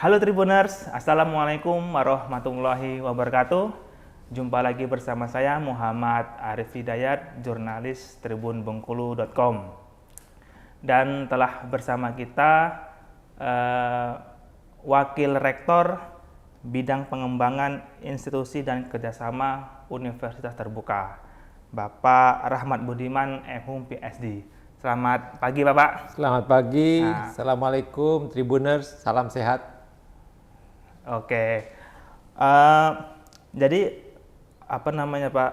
Halo Tribuners, Assalamualaikum warahmatullahi wabarakatuh. Jumpa lagi bersama saya Muhammad Arif Hidayat, jurnalis tribunbengkulu.com. Dan telah bersama kita Wakil Rektor Bidang Pengembangan Institusi dan Kerjasama Universitas Terbuka, Bapak Rahmat Budiman, MHum PhD. Selamat pagi Bapak. Selamat pagi, Assalamualaikum Tribuners, salam sehat. Oke, jadi apa namanya Pak,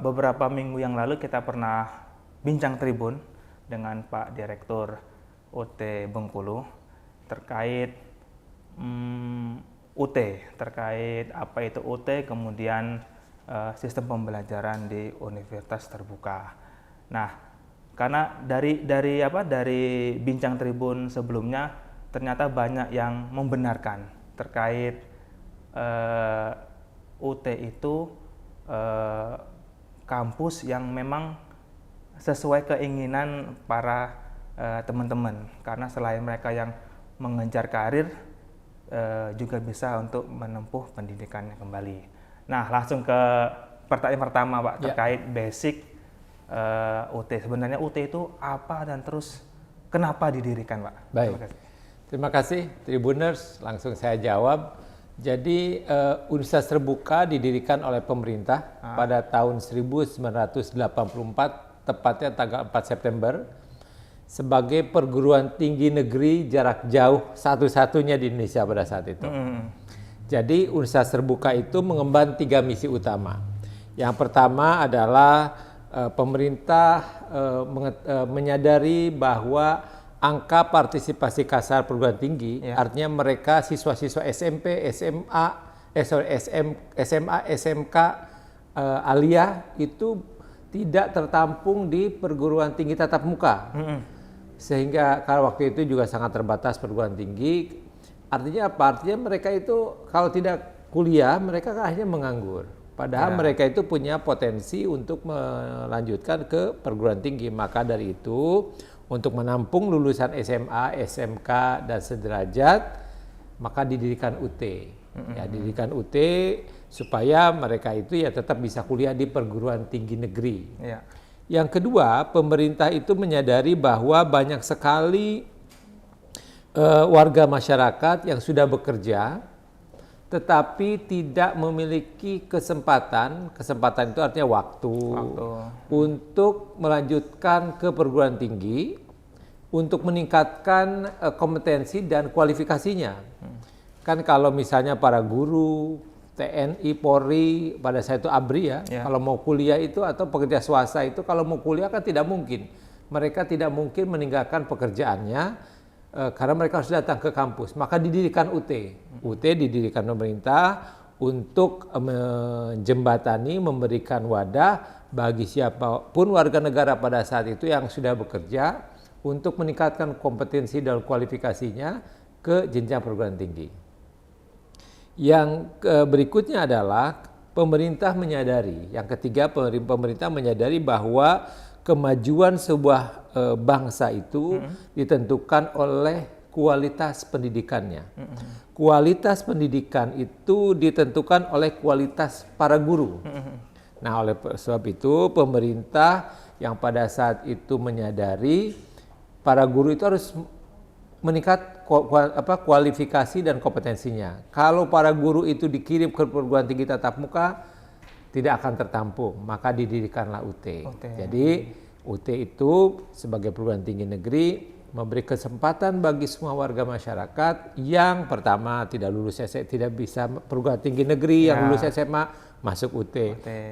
beberapa minggu yang lalu kita pernah bincang Tribun dengan Pak Direktur UT Bengkulu terkait UT, terkait apa itu UT, kemudian sistem pembelajaran di Universitas Terbuka. Nah, karena dari bincang Tribun sebelumnya ternyata banyak yang membenarkan terkait UT itu kampus yang memang sesuai keinginan para teman-teman, karena selain mereka yang mengejar karir juga bisa untuk menempuh pendidikannya kembali. Nah, langsung ke pertanyaan pertama Pak, terkait basic UT. Sebenarnya UT itu apa dan terus kenapa didirikan Pak? Baik. Terima kasih Tribuners, langsung saya jawab. Jadi Universitas Terbuka didirikan oleh pemerintah pada tahun 1984, tepatnya tanggal 4 September, sebagai perguruan tinggi negeri jarak jauh satu-satunya di Indonesia pada saat itu. Jadi Universitas Terbuka itu mengemban 3 misi utama. Yang pertama adalah pemerintah menyadari bahwa angka partisipasi kasar perguruan tinggi, artinya mereka siswa-siswa SMP, SMA, SMK, Alia itu tidak tertampung di perguruan tinggi tatap muka. Sehingga kalau waktu itu juga sangat terbatas perguruan tinggi. Artinya apa? Artinya mereka itu kalau tidak kuliah, mereka akhirnya menganggur. Padahal mereka itu punya potensi untuk melanjutkan ke perguruan tinggi. Maka dari itu, untuk menampung lulusan SMA, SMK, dan sederajat, maka didirikan UT. Ya, didirikan UT supaya mereka itu ya tetap bisa kuliah di perguruan tinggi negeri. Yang kedua, pemerintah itu menyadari bahwa banyak sekali warga masyarakat yang sudah bekerja, tetapi tidak memiliki kesempatan itu artinya waktu untuk melanjutkan ke perguruan tinggi, untuk meningkatkan kompetensi dan kualifikasinya. Kan kalau misalnya para guru, TNI, Polri, pada saat itu ABRI kalau mau kuliah itu atau pekerja swasta itu kalau mau kuliah kan tidak mungkin. Mereka tidak mungkin meninggalkan pekerjaannya, karena mereka harus datang ke kampus, maka didirikan UT. UT didirikan pemerintah untuk menjembatani, memberikan wadah bagi siapapun warga negara pada saat itu yang sudah bekerja untuk meningkatkan kompetensi dan kualifikasinya ke jenjang perguruan tinggi. Yang berikutnya adalah pemerintah menyadari, yang ketiga pemerintah menyadari bahwa kemajuan sebuah bangsa itu ditentukan oleh kualitas pendidikannya. Kualitas pendidikan itu ditentukan oleh kualitas para guru. Nah, oleh sebab itu pemerintah yang pada saat itu menyadari para guru itu harus meningkat kualifikasi dan kompetensinya. Kalau para guru itu dikirim ke perguruan tinggi tatap muka, tidak akan tertampung, maka didirikanlah UT. Jadi UT itu sebagai perguruan tinggi negeri memberi kesempatan bagi semua warga masyarakat yang pertama tidak bisa perguruan tinggi negeri, yang lulus SMA masuk UT.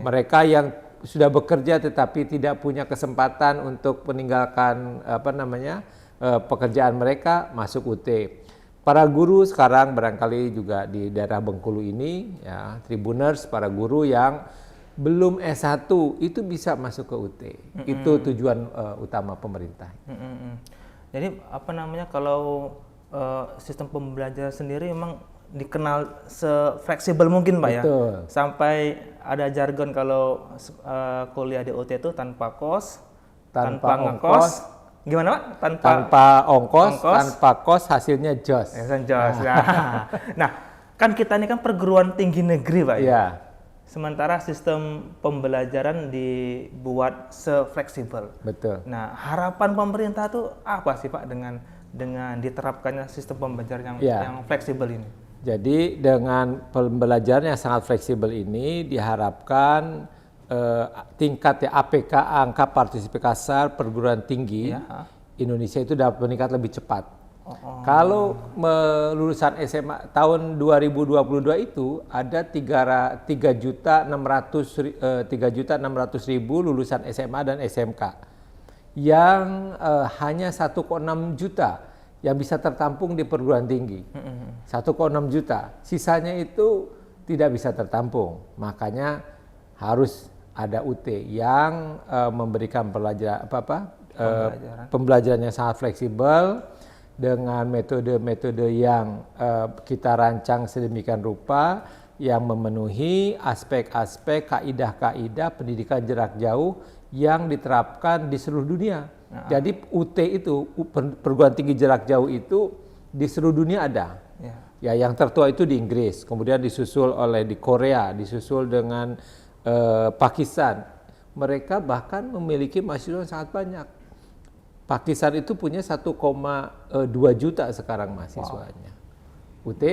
Mereka yang sudah bekerja tetapi tidak punya kesempatan untuk meninggalkan pekerjaan mereka masuk UT. Para guru sekarang barangkali juga di daerah Bengkulu ini, ya, Tribuners, para guru yang belum S1 itu bisa masuk ke UT. Itu tujuan utama pemerintah. Jadi kalau sistem pembelajaran sendiri memang dikenal se-fleksibel mungkin Pak. Betul. Ya. Sampai ada jargon kalau kuliah di UT itu tanpa kos, tanpa ngekos, Gimana Pak? Tanpa ongkos, ongkos. tanpa kos, hasilnya jos. Jos. Nah, kan kita ini kan perguruan tinggi negeri Pak ya. Iya. Sementara sistem pembelajaran dibuat se-fleksibel. Betul. Nah, harapan pemerintah tuh apa sih Pak dengan diterapkannya sistem pembelajaran yang fleksibel ini? Jadi dengan pembelajaran yang sangat fleksibel ini diharapkan tingkat APK, angka partisipasi kasar perguruan tinggi Indonesia itu dapat meningkat lebih cepat. Kalau lulusan SMA tahun 2022 itu ada 3.600.000 lulusan SMA dan SMK yang hanya 1,6 juta yang bisa tertampung di perguruan tinggi. 1,6 juta. Sisanya itu tidak bisa tertampung. Makanya harus ada UT yang memberikan pembelajaran yang sangat fleksibel dengan metode-metode yang kita rancang sedemikian rupa yang memenuhi aspek-aspek kaidah-kaidah pendidikan jarak jauh yang diterapkan di seluruh dunia. Jadi UT itu, perguruan tinggi jarak jauh itu di seluruh dunia ada. Ya, yang tertua itu di Inggris, kemudian disusul oleh di Korea, disusul dengan Pakistan. Mereka bahkan memiliki mahasiswa yang sangat banyak. Pakistan itu punya 1,2 juta sekarang mahasiswanya. UT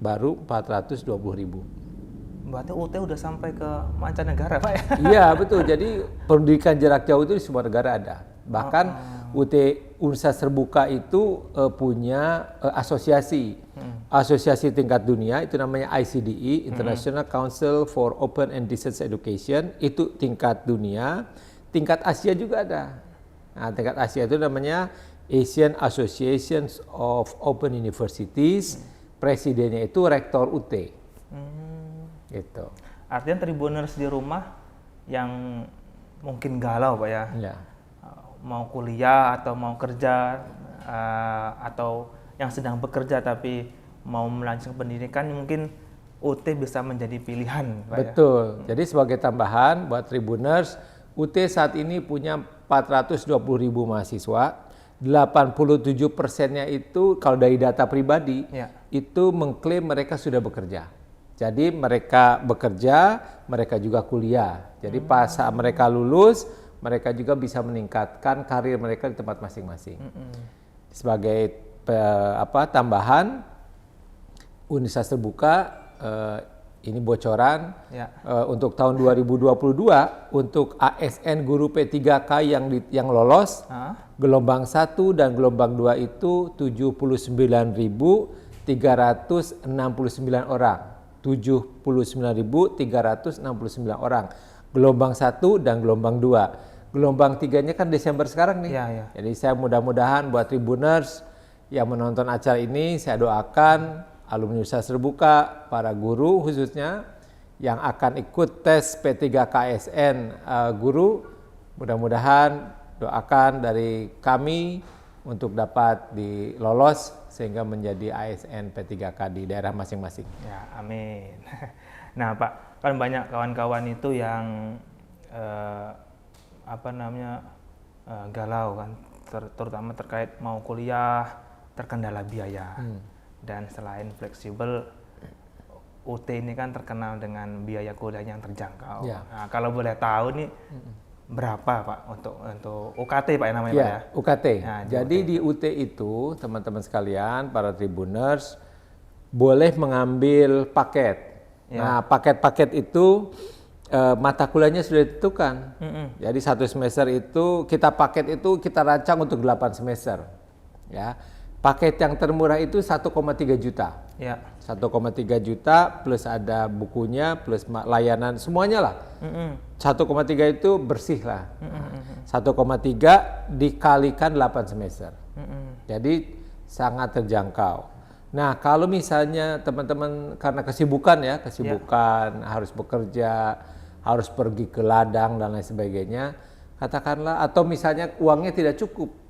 baru 420.000. Berarti UT udah sampai ke mancanegara Pak ya? Iya betul, jadi pendidikan jarak jauh itu di semua negara ada. Bahkan UT Universitas Terbuka itu punya asosiasi tingkat dunia, itu namanya ICDE, International Council for Open and Distance Education, itu tingkat dunia. Tingkat Asia juga ada. Nah, tingkat Asia itu namanya Asian Association of Open Universities, presidennya itu rektor UT. Gitu. Artinya Tribuners di rumah yang mungkin galau Pak ya, mau kuliah atau mau kerja atau yang sedang bekerja tapi mau melanjutkan pendidikan, mungkin UT bisa menjadi pilihan Pak. Betul. Jadi sebagai tambahan buat Tribuners, UT saat ini punya 420.000 mahasiswa, 87%-nya itu kalau dari data pribadi itu mengklaim mereka sudah bekerja. Jadi mereka bekerja, mereka juga kuliah. Jadi pas mereka lulus, mereka juga bisa meningkatkan karir mereka di tempat masing-masing. Sebagai tambahan, Universitas Terbuka ini bocoran untuk tahun 2022 untuk ASN guru P3K yang lolos gelombang 1 dan gelombang 2 itu 79.369 orang. 79.369 orang. Gelombang 1 dan gelombang 2. Gelombang 3-nya kan Desember sekarang nih. Jadi saya mudah-mudahan buat Tribuners yang menonton acara ini, saya doakan alumni Universitas Terbuka, para guru khususnya yang akan ikut tes P3KSN guru, mudah-mudahan doakan dari kami untuk dapat dilolos sehingga menjadi ASN P3K di daerah masing-masing. Ya, amin. Nah Pak, kan banyak kawan-kawan itu yang galau kan, terutama terkait mau kuliah, terkendala biaya. Dan selain fleksibel, UT ini kan terkenal dengan biaya kuliah yang terjangkau. Nah, kalau boleh tahu nih berapa Pak untuk UKT Pak namanya Pak ya? UKT. Nah, jadi UT. Di UT itu teman-teman sekalian, para Tribuners boleh mengambil paket. Nah, paket-paket itu mata kuliahnya sudah ditentukan. Jadi satu semester itu paket itu kita rancang untuk 8 semester. Ya. Paket yang termurah itu 1,3 juta. 1,3 juta plus ada bukunya, plus layanan, semuanya lah. 1,3 itu bersih lah. 1,3 dikalikan 8 semester. Jadi sangat terjangkau. Nah, kalau misalnya teman-teman karena kesibukan harus bekerja, harus pergi ke ladang dan lain sebagainya, katakanlah, atau misalnya uangnya tidak cukup.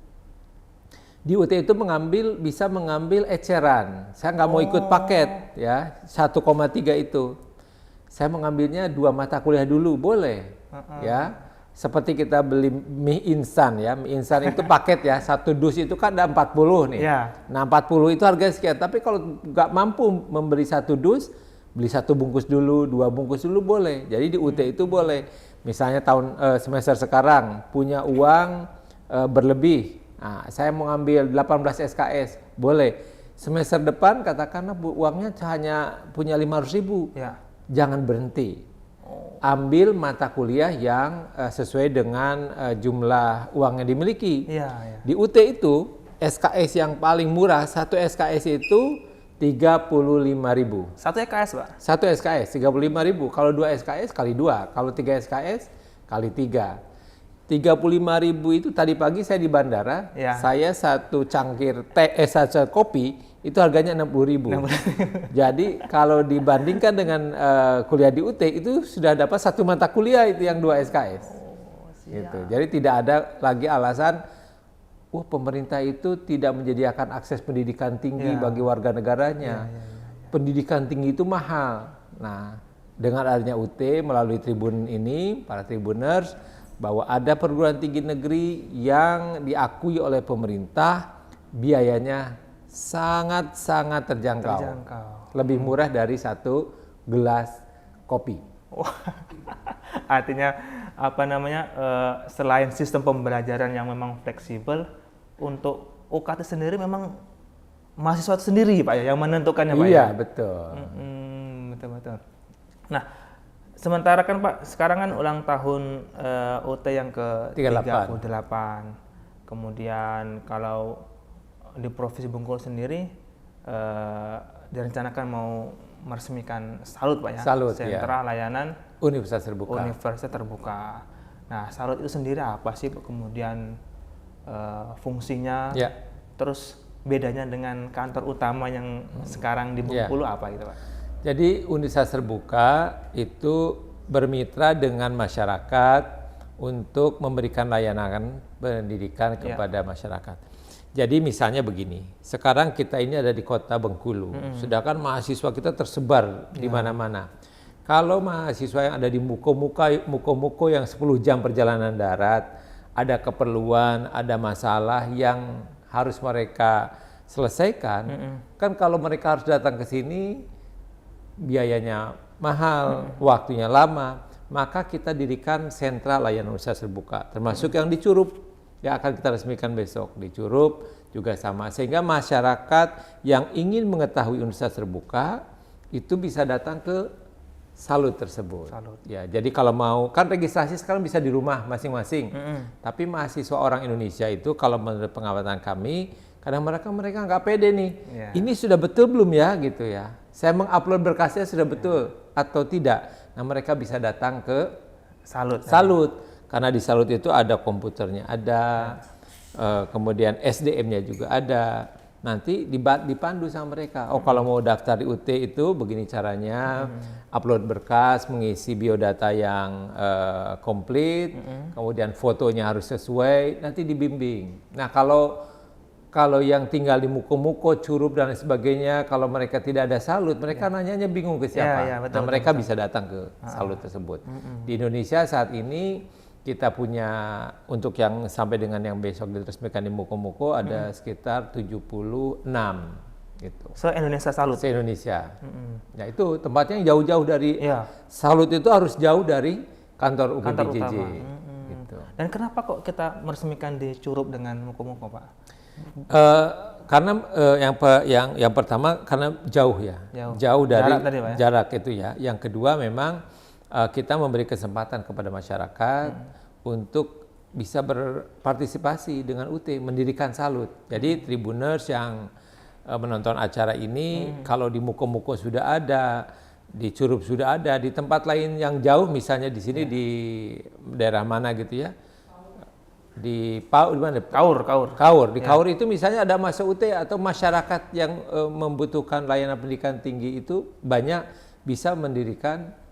Di UT itu bisa mengambil eceran. Saya nggak mau ikut paket ya, 1,3 itu. Saya mengambilnya 2 mata kuliah dulu, boleh. Ya. seperti kita beli mie instan ya. Mie instan itu paket ya, 1 dus itu kan ada 40 nih. Ya. Nah 40 itu harganya sekian, tapi kalau nggak mampu membeli 1 dus, beli 1 bungkus dulu, 2 bungkus dulu boleh. Jadi di UT itu boleh. Misalnya semester sekarang punya uang berlebih, nah, saya mau ngambil 18 SKS, boleh. Semester depan katakanlah uangnya hanya punya 500.000, Ya. jangan berhenti. Ambil mata kuliah yang sesuai dengan jumlah uang yang dimiliki. Iya, iya. Di UT itu SKS yang paling murah, 1 SKS itu 35.000. 1 EKS, Pak? 1 SKS 35.000. Kalau 2 SKS kali 2, kalau 3 SKS kali 3. 35.000 itu tadi pagi saya di bandara, Ya. saya 1 cangkir satu kopi itu harganya 60.000. Jadi kalau dibandingkan dengan kuliah di UT itu sudah dapat 1 mata kuliah itu yang 2 SKS. Gitu. Jadi tidak ada lagi alasan pemerintah itu tidak menyediakan akses pendidikan tinggi bagi warga negaranya. Pendidikan tinggi itu mahal. Nah, dengan adanya UT melalui Tribun ini, para Tribuners, bahwa ada perguruan tinggi negeri yang diakui oleh pemerintah, biayanya sangat-sangat terjangkau. Lebih murah dari 1 gelas kopi. Artinya selain sistem pembelajaran yang memang fleksibel, untuk UKT sendiri memang mahasiswa itu sendiri, Pak ya, yang menentukannya, Pak. Iya, betul. Betul. Nah, sementara kan Pak, sekarang kan ulang tahun UT yang ke-38. Kemudian kalau di Provinsi Bengkulu sendiri direncanakan mau meresmikan Salut, Pak ya. Salut, Sentra Layanan Universitas Terbuka. Universitas Terbuka. Nah, Salut itu sendiri apa sih, kemudian fungsinya, terus bedanya dengan kantor utama yang sekarang di Bengkulu apa gitu, Pak? Jadi Universitas Terbuka itu bermitra dengan masyarakat untuk memberikan layanan pendidikan kepada masyarakat. Jadi misalnya begini, sekarang kita ini ada di kota Bengkulu, sedangkan mahasiswa kita tersebar di mana-mana. Kalau mahasiswa yang ada di Muko yang 10 jam perjalanan darat, ada keperluan, ada masalah yang harus mereka selesaikan, kan kalau mereka harus datang ke sini, biayanya mahal, waktunya lama, maka kita dirikan sentra layanan universitas terbuka, termasuk yang di Curup, yang akan kita resmikan besok. Di Curup juga sama, sehingga masyarakat yang ingin mengetahui universitas terbuka, itu bisa datang ke Salut tersebut. Ya, jadi kalau mau, kan registrasi sekarang bisa di rumah masing-masing. Tapi mahasiswa orang Indonesia itu kalau menurut pengamatan kami, kadang mereka nggak pede nih. Ini sudah betul belum ya gitu ya. Saya mengupload berkasnya sudah betul atau tidak. Nah, mereka bisa datang ke Salut. Karena di Salut itu ada komputernya, ada kemudian SDM-nya juga ada. Nanti dipandu sama mereka. Oh, kalau mau daftar di UT itu begini caranya, upload berkas, mengisi biodata yang komplit, kemudian fotonya harus sesuai, nanti dibimbing. Nah, kalau yang tinggal di Muko, Curup dan sebagainya, kalau mereka tidak ada Salut, mereka nanyanya bingung ke siapa. Betul, mereka bisa datang ke Salut tersebut. Di Indonesia saat ini kita punya, untuk yang sampai dengan yang besok diresmikan di Muko ada sekitar 76 gitu. Se-Indonesia Salut? Se-Indonesia. Ya itu tempatnya jauh-jauh dari, Salut itu harus jauh dari kantor UPBJJ. Gitu. Dan kenapa kok kita meresmikan di Curup dengan Muko, Pak? Karena yang pertama karena jauh ya. Jauh dari jarak itu ya. Yang kedua memang kita memberi kesempatan kepada masyarakat untuk bisa berpartisipasi dengan UT, mendirikan Salut. Jadi Tribuners yang menonton acara ini, kalau di Muko sudah ada, di Curup sudah ada, di tempat lain yang jauh, misalnya di sini di daerah mana gitu ya, di Kaur. Di Kaur itu misalnya ada masa UT atau masyarakat yang membutuhkan layanan pendidikan tinggi itu banyak bisa mendirikan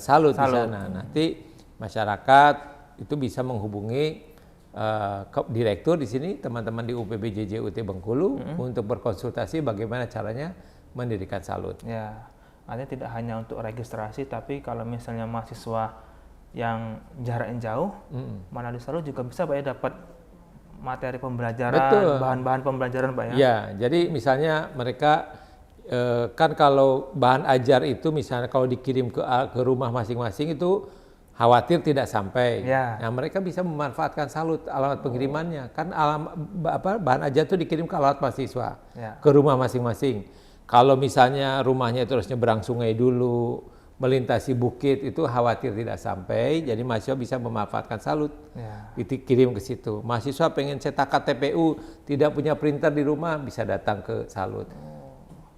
Salut di sana. Nanti masyarakat itu bisa menghubungi direktur di sini, teman-teman di UPBJJ UT Bengkulu untuk berkonsultasi bagaimana caranya mendirikan Salut. Ya, artinya tidak hanya untuk registrasi, tapi kalau misalnya mahasiswa yang jaraknya jauh, melalui Salut juga bisa Pak ya dapat materi pembelajaran, Betul. bahan-bahan pembelajaran Pak ya. Ya, jadi misalnya mereka kan kalau bahan ajar itu misalnya kalau dikirim ke rumah masing-masing itu khawatir tidak sampai. Ya. Nah, mereka bisa memanfaatkan Salut alamat pengirimannya. Kan bahan ajar itu dikirim ke alamat mahasiswa, Ya. ke rumah masing-masing. Kalau misalnya rumahnya terus nyebrang sungai dulu, melintasi bukit, itu khawatir tidak sampai, jadi mahasiswa bisa memanfaatkan Salut. Ya. Dikirim ke situ. Mahasiswa pengen cetak KTPU, tidak punya printer di rumah, bisa datang ke Salut.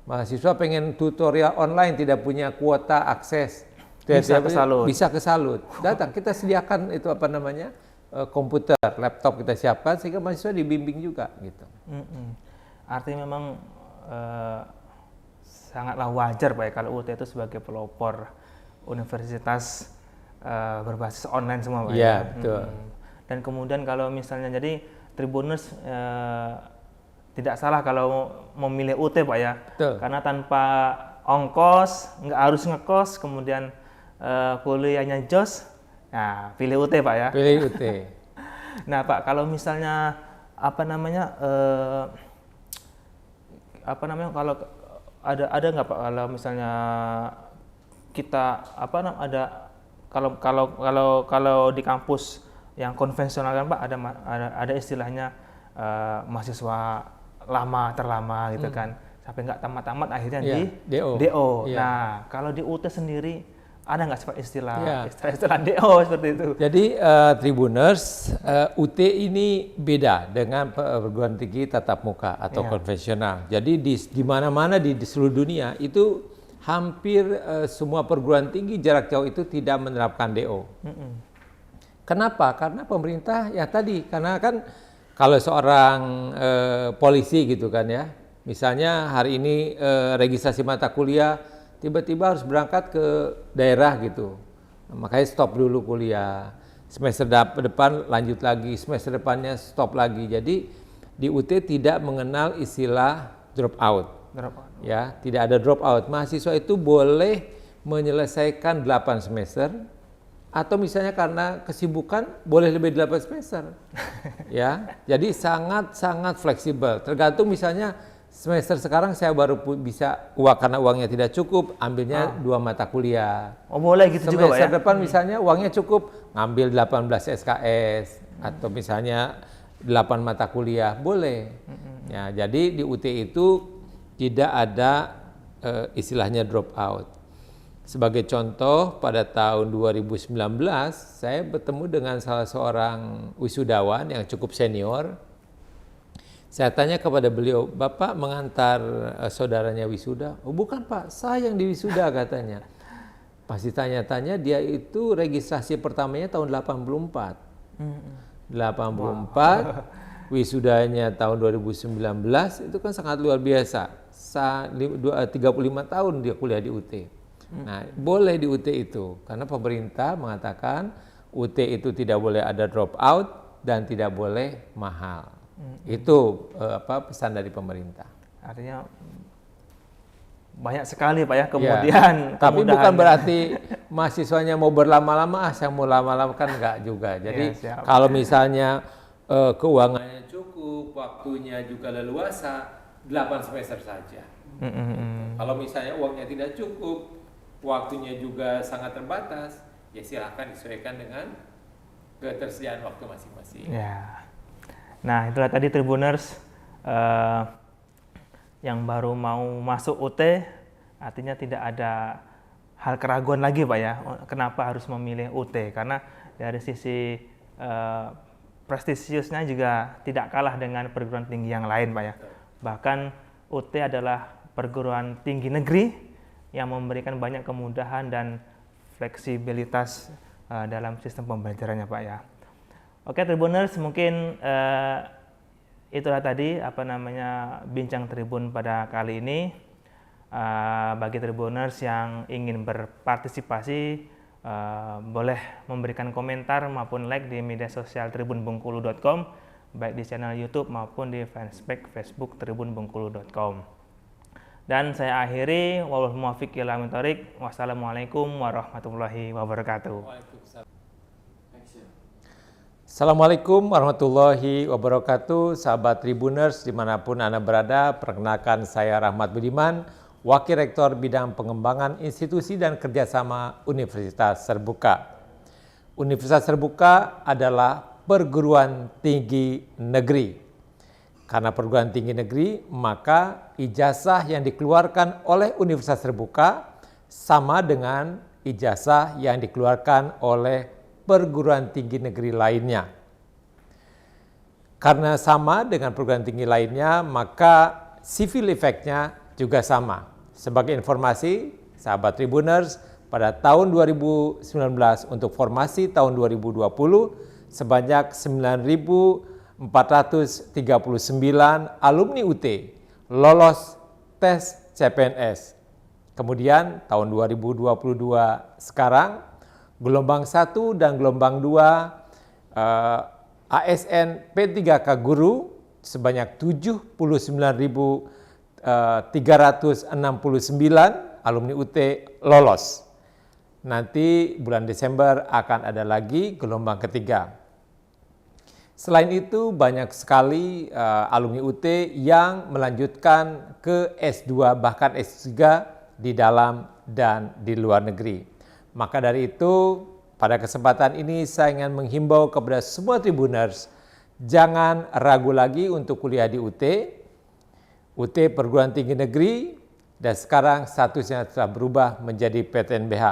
Mahasiswa pengen tutorial online, tidak punya kuota akses, Bisa ke Salut. bisa ke Salut. Datang, kita sediakan itu komputer, laptop kita siapkan sehingga mahasiswa dibimbing juga gitu. Artinya memang sangatlah wajar Pak ya kalau UT itu sebagai pelopor universitas berbasis online semua Pak Iya, betul. Dan kemudian kalau misalnya jadi Tribuners tidak salah kalau memilih UT Pak ya. Betul. Karena tanpa ongkos, nggak harus ngekos, kemudian kuliahnya jos, nah pilih UT Pak ya. Pilih UT. Nah Pak, kalau misalnya kalau ada nggak Pak kalau misalnya kita kalau di kampus yang konvensional kan Pak ada istilahnya mahasiswa lama terlama gitu kan, sampai nggak tamat-tamat akhirnya Ya, di DO. DO. Ya. Nah kalau di UT sendiri ada nggak Pak istilah Ya. DO seperti itu? Jadi Tribuners, UT ini beda dengan perguruan tinggi tatap muka atau Ya. konvensional. Jadi di mana-mana di seluruh dunia itu hampir semua perguruan tinggi jarak jauh itu tidak menerapkan DO. Kenapa? Karena pemerintah ya tadi, karena kan kalau seorang polisi gitu kan ya, misalnya hari ini registrasi mata kuliah tiba-tiba harus berangkat ke daerah gitu, makanya stop dulu kuliah, semester depan lanjut lagi, semester depannya stop lagi. Jadi di UT tidak mengenal istilah drop out. Ya, tidak ada drop out. Mahasiswa itu boleh menyelesaikan 8 semester atau misalnya karena kesibukan boleh lebih 8 semester. Ya, jadi sangat fleksibel. Tergantung misalnya semester sekarang saya baru bisa karena uangnya tidak cukup, ambilnya 2 mata kuliah. Oh boleh gitu juga Pak ya? Semester depan misalnya uangnya cukup, ngambil 18 SKS atau misalnya 8 mata kuliah, boleh. Ya, jadi di UT itu tidak ada istilahnya drop out. Sebagai contoh, pada tahun 2019 saya bertemu dengan salah seorang wisudawan yang cukup senior. Saya tanya kepada beliau, Bapak mengantar saudaranya wisuda? Oh bukan Pak, saya yang diwisuda katanya. Pas ditanya-tanya, dia itu registrasi pertamanya tahun 84. 84, wisudanya tahun 2019, itu kan sangat luar biasa. 35 tahun dia kuliah di UT. Nah, boleh di UT itu, karena pemerintah mengatakan UT itu tidak boleh ada drop out dan tidak boleh mahal. Itu pesan dari pemerintah. Artinya banyak sekali Pak ya kemudian. Tapi bukan berarti mahasiswanya mau berlama-lama, saya mau lama-lama kan enggak juga. Jadi kalau misalnya keuangannya cukup, waktunya juga leluasa, 8 semester saja. Kalau misalnya uangnya tidak cukup, waktunya juga sangat terbatas, ya silakan disesuaikan dengan ketersediaan waktu masing-masing. Ya. Nah itulah tadi Tribuners yang baru mau masuk UT, artinya tidak ada hal keraguan lagi Pak ya, kenapa harus memilih UT, karena dari sisi prestisiusnya juga tidak kalah dengan perguruan tinggi yang lain Pak ya. Bahkan UT adalah perguruan tinggi negeri yang memberikan banyak kemudahan dan fleksibilitas dalam sistem pembelajarannya Pak ya. Oke Tribuners, mungkin itulah tadi bincang Tribun pada kali ini. Bagi Tribuners yang ingin berpartisipasi, boleh memberikan komentar maupun like di media sosial tribunbengkulu.com, baik di channel YouTube maupun di fanspage Facebook tribunbengkulu.com. Dan saya akhiri, wallahul muwaffiq ila aqwamit thoriq. Wassalamualaikum warahmatullahi wabarakatuh. Waalaikumsalam. Assalamualaikum warahmatullahi wabarakatuh, sahabat Tribuners dimanapun Anda berada. Perkenalkan saya Rahmat Budiman, Wakil Rektor Bidang Pengembangan Institusi dan Kerjasama Universitas Terbuka. Universitas Terbuka adalah perguruan tinggi negeri. Karena perguruan tinggi negeri, maka ijazah yang dikeluarkan oleh Universitas Terbuka sama dengan ijazah yang dikeluarkan oleh perguruan tinggi negeri lainnya. Karena sama dengan perguruan tinggi lainnya, maka civil effect-nya juga sama. Sebagai informasi, sahabat Tribuners, pada tahun 2019 untuk formasi tahun 2020 sebanyak 9.439 alumni UT lolos tes CPNS. Kemudian tahun 2022 sekarang gelombang 1 dan gelombang 2 ASN P3K Guru sebanyak 79.369 alumni UT lolos. Nanti bulan Desember akan ada lagi gelombang ketiga. Selain itu banyak sekali alumni UT yang melanjutkan ke S2 bahkan S3 di dalam dan di luar negeri. Maka dari itu, pada kesempatan ini saya ingin menghimbau kepada semua Tribuners, jangan ragu lagi untuk kuliah di UT. UT perguruan tinggi negeri dan sekarang statusnya telah berubah menjadi PTNBH.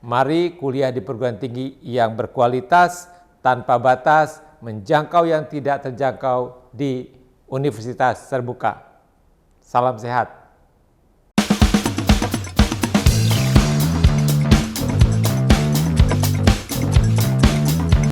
Mari kuliah di perguruan tinggi yang berkualitas, tanpa batas, menjangkau yang tidak terjangkau di Universitas Terbuka. Salam sehat.